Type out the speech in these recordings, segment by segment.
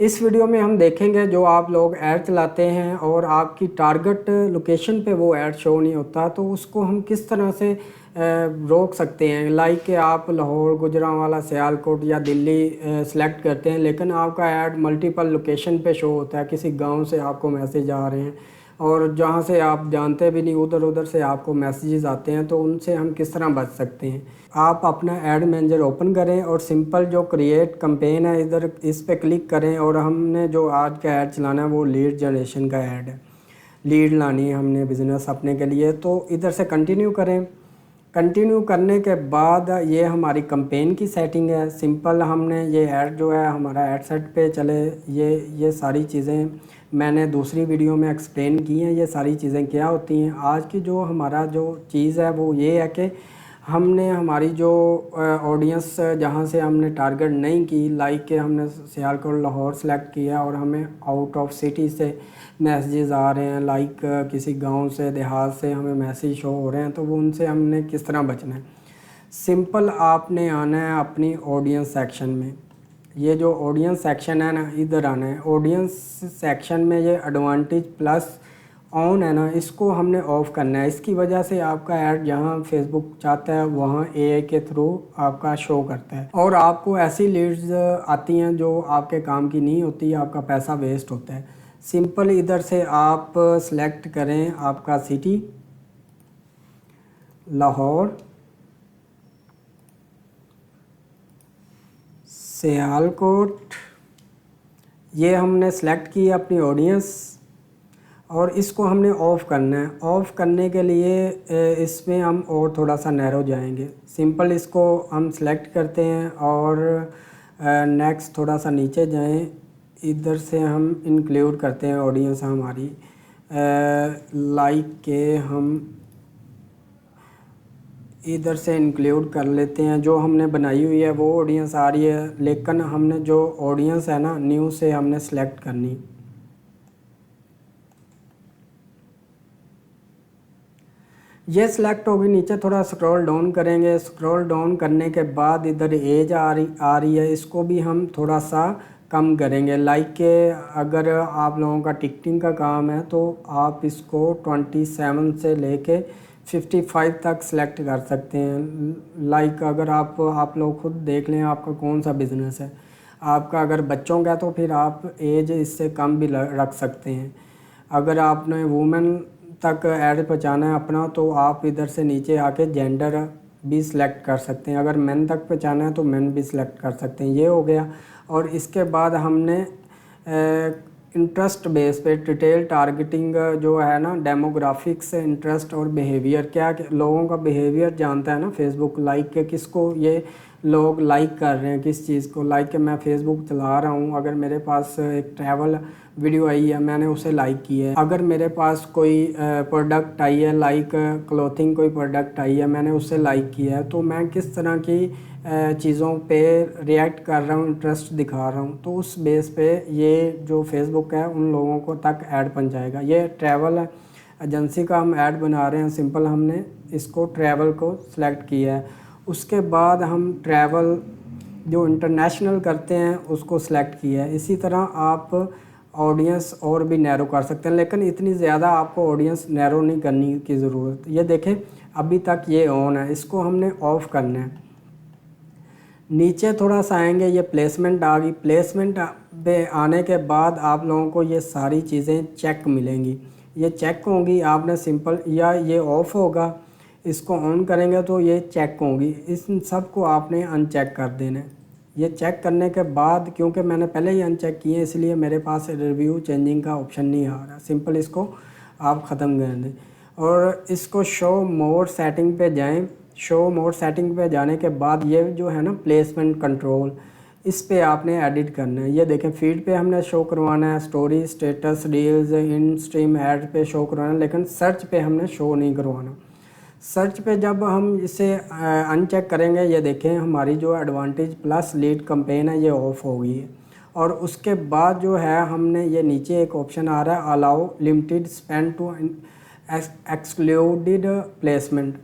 इस वीडियो में हम देखेंगे जो आप लोग ऐड चलाते हैं और आपकी टारगेट लोकेशन पे वो ऐड शो नहीं होता, तो उसको हम किस तरह से रोक सकते हैं। लाइक कि आप लाहौर, गुजरांवाला, सियालकोट या दिल्ली सेलेक्ट करते हैं, लेकिन आपका ऐड मल्टीपल लोकेशन पे शो होता है। किसी गांव से आपको मैसेज आ रहे हैं और जहां से आप जानते भी नहीं, उधर उधर से आपको मैसेजेस आते हैं, तो उनसे हम किस तरह बच सकते हैं। आप अपना ऐड मैनेजर ओपन करें और सिंपल जो क्रिएट कैंपेन है इधर इस पे क्लिक करें और हमने जो आज का ऐड चलाना है वो लीड जनरेशन का ऐड है। लीड लानी है हमने बिज़नेस अपने के लिए, तो इधर से कंटिन्यू करें। कंटिन्यू करने के बाद ये हमारी कैंपेन की सेटिंग है। सिंपल हमने ये ऐड जो है हमारा ऐड सेट पे चले। ये सारी चीज़ें मैंने दूसरी वीडियो में एक्सप्लेन की हैं। ये सारी चीज़ें क्या होती हैं। आज की जो हमारा जो चीज़ है वो ये है कि हमने हमारी जो ऑडियंस जहाँ से हमने टारगेट नहीं की, लाइक के हमने सियालकोट लाहौर सेलेक्ट किया और हमें आउट ऑफ सिटी से मैसेजेस आ रहे हैं, लाइक किसी गांव से, देहात से हमें मैसेज शो हो रहे हैं, तो वो उनसे हमने किस तरह बचना है। सिंपल आपने आना है अपनी ऑडियंस सेक्शन में। ये जो ऑडियंस सेक्शन है ना, इधर आना है। ऑडियंस सेक्शन में ये एडवांटेज प्लस ऑन है ना, इसको हमने ऑफ़ करना है। इसकी वजह से आपका ऐड जहाँ फेसबुक चाहता है वहाँ एआई के थ्रू आपका शो करता है और आपको ऐसी लीड्स आती हैं जो आपके काम की नहीं होती, आपका पैसा वेस्ट होता है। सिंपल इधर से आप सेलेक्ट करें आपका सिटी, लाहौर, सियालकोट, ये हमने सेलेक्ट की अपनी ऑडियंस और इसको हमने ऑफ़ करना है। ऑफ़ करने के लिए इसमें हम और थोड़ा सा नैरो जाएंगे। सिंपल इसको हम सेलेक्ट करते हैं और नेक्स्ट थोड़ा सा नीचे जाएं। इधर से हम इंक्लूड करते हैं ऑडियंस हमारी, लाइक के हम इधर से इंक्लूड कर लेते हैं। जो हमने बनाई हुई है वो ऑडियंस आ रही है, लेकिन हमने जो ऑडियंस है ना न्यू से हमने सेलेक्ट करनी। ये सिलेक्ट होगी। नीचे थोड़ा स्क्रॉल डाउन करेंगे। स्क्रॉल डाउन करने के बाद इधर एज आ रही है, इसको भी हम थोड़ा सा कम करेंगे। लाइक के अगर आप लोगों का टिकटिंग का काम है तो आप इसको 27 से लेके 55 तक सेलेक्ट कर सकते हैं। लाइक अगर आप लोग खुद देख लें आपका कौन सा बिज़नेस है। आपका अगर बच्चों का तो फिर आप एज इससे कम भी रख सकते हैं। अगर आपने वुमेन तक ऐड पहुँचाना है अपना, तो आप इधर से नीचे आके जेंडर भी सिलेक्ट कर सकते हैं। अगर मेन तक पहुँचाना है तो मेन भी सिलेक्ट कर सकते हैं। ये हो गया। और इसके बाद हमने इंटरेस्ट बेस पे डिटेल टारगेटिंग जो है ना, डेमोग्राफिक्स, इंटरेस्ट और बिहेवियर, क्या लोगों का बिहेवियर जानता है ना फेसबुक। लाइक के किसको ये लोग लाइक कर रहे हैं, किस चीज़ को। लाइक के मैं फ़ेसबुक चला रहा हूँ, अगर मेरे पास एक ट्रैवल वीडियो आई है मैंने उसे लाइक की है। अगर मेरे पास कोई प्रोडक्ट आई है, लाइक क्लोथिंग कोई प्रोडक्ट आई है, मैंने उसे लाइक किया है, तो मैं किस तरह की चीज़ों पे रिएक्ट कर रहा हूँ, इंटरेस्ट दिखा रहा हूँ, तो उस बेस पे ये जो फेसबुक है उन लोगों को तक ऐड पहुँचाएगा। ये ट्रैवल एजेंसी का हम ऐड बना रहे हैं। सिंपल हमने इसको ट्रैवल को सिलेक्ट किया है। उसके बाद हम ट्रैवल जो इंटरनेशनल करते हैं उसको सिलेक्ट किया है। इसी तरह आप ऑडियंस और भी नैरो कर सकते हैं, लेकिन इतनी ज़्यादा आपको ऑडियंस नैरो नहीं करने की ज़रूरत। ये देखें अभी तक ये ऑन है, इसको हमने ऑफ़ करना है। नीचे थोड़ा सा आएंगे, ये प्लेसमेंट आ गई। प्लेसमेंट पे आने के बाद आप लोगों को ये सारी चीज़ें चेक मिलेंगी। ये चेक होंगी। आपने सिंपल या ये ऑफ़ होगा, इसको ऑन करेंगे तो ये चेक होंगी। इस सब को आपने अनचेक कर देना है। ये चेक करने के बाद, क्योंकि मैंने पहले ही अनचेक किए इसलिए मेरे पास रिव्यू चेंजिंग का ऑप्शन नहीं आ रहा। सिंपल इसको आप ख़त्म कर दें और इसको शो मोर सेटिंग पे जाएं। शो मोर सेटिंग पे जाने के बाद ये जो है ना प्लेसमेंट कंट्रोल, इस पे आपने एडिट करना है। ये देखें फीड पे हमने शो करवाना है, स्टोरी, स्टेटस, रील्स, इन स्ट्रीम ऐड पे शो करवाना है, लेकिन सर्च पे हमने शो नहीं करवाना। सर्च पे जब हम इसे अनचेक करेंगे, ये देखें हमारी जो एडवांटेज प्लस लीड कैंपेन है ये ऑफ हो गई है। और उसके बाद जो है हमने ये नीचे एक ऑप्शन आ रहा है, allow limited spend to excluded placement.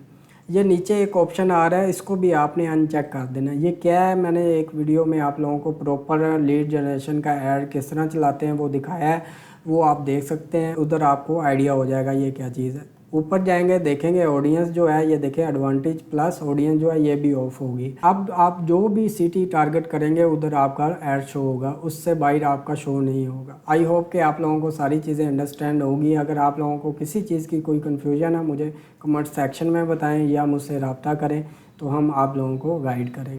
ये नीचे एक ऑप्शन आ रहा है, इसको भी आपने अनचेक कर देना। ये क्या है, मैंने एक वीडियो में आप लोगों को प्रॉपर लीड जनरेशन का ऐड किस तरह चलाते हैं वो दिखाया है, वो आप देख सकते हैं, उधर आपको आइडिया हो जाएगा ये क्या चीज़ है। ऊपर जाएंगे देखेंगे ऑडियंस जो है, ये देखें एडवांटेज प्लस ऑडियंस जो है ये भी ऑफ होगी। अब आप जो भी सिटी टारगेट करेंगे उधर आपका ऐड शो होगा, उससे बाहर आपका शो नहीं होगा। आई होप कि आप लोगों को सारी चीज़ें अंडरस्टैंड होगी। अगर आप लोगों को किसी चीज़ की कोई कन्फ्यूजन है मुझे कमेंट सेक्शन में बताएं या मुझसे रब्ता करें, तो हम आप लोगों को गाइड करेंगे।